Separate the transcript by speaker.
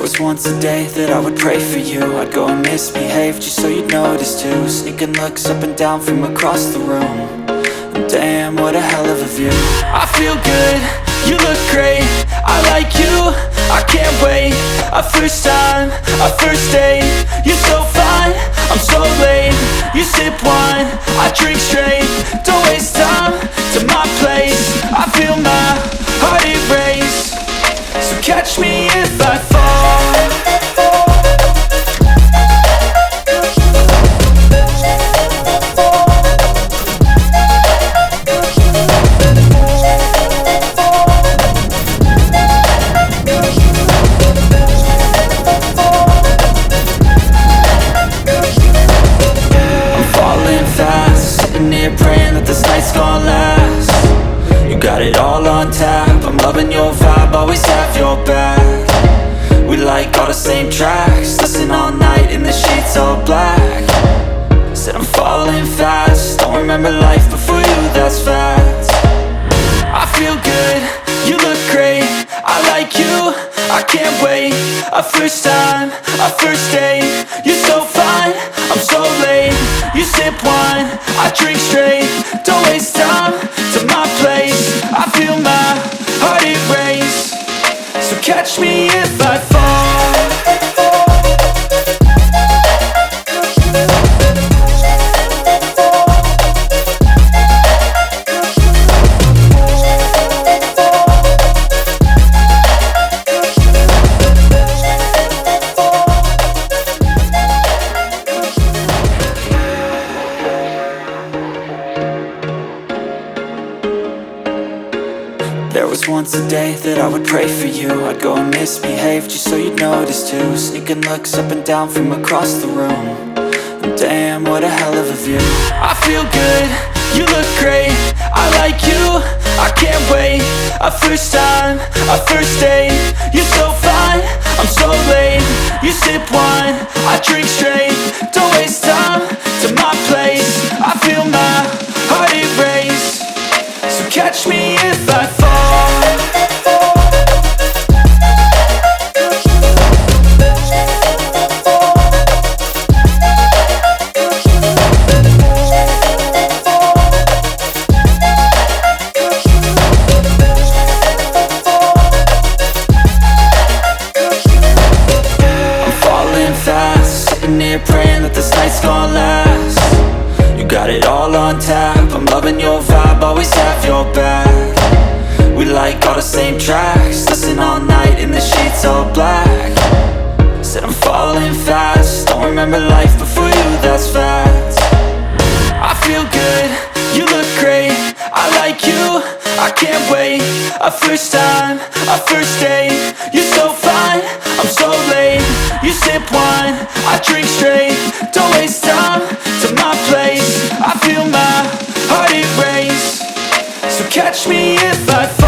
Speaker 1: was once a day that I would pray for you. I'd go and misbehave just so you'd notice too. Sneaking looks up and down from across the room. And damn, what a hell of a view. I feel good, you look great, I like you, I can't wait. A first time, a first date, you're so fine, I'm so late. You sip wine, I drink straight. Don't waste time to my place. I feel my heart erase. So catch me if I fall. Praying that this night's gonna last. You got it all on tap, I'm loving your vibe, always have your back. We like all the same tracks, listen all night in the sheets all black. Said I'm falling fast, don't remember life before you, that's fact. I feel good, you look great, I like you, I can't wait. A first time, a first date, you're so fine, I'm so late. You sip wine, I drink straight. Don't waste time to my place. I feel my heart erase. So catch me if I fall. There was once a day that I would pray for you. I'd go and misbehave just so you'd notice too. Sneaking looks up and down from across the room. And damn, what a hell of a view. I feel good, you look great, I like you, I can't wait. A first time, a first date, you're so fine, I'm so late. You sip wine, I drink straight. Don't waste time to my place. I feel my heart erase. So catch me if I fall. Praying that this night's gonna last. You got it all on tap, I'm loving your vibe, always have your back. We like all the same tracks, listen all night in the sheets all black. Said I'm falling fast, don't remember life before you, that's fact. I feel good, you look great, I like you, I can't wait. A first time, a first date, you're so fine, I'm so late. You sip wine, I drink straight. Don't waste time to my place. I feel my heart erase. So catch me if I fall.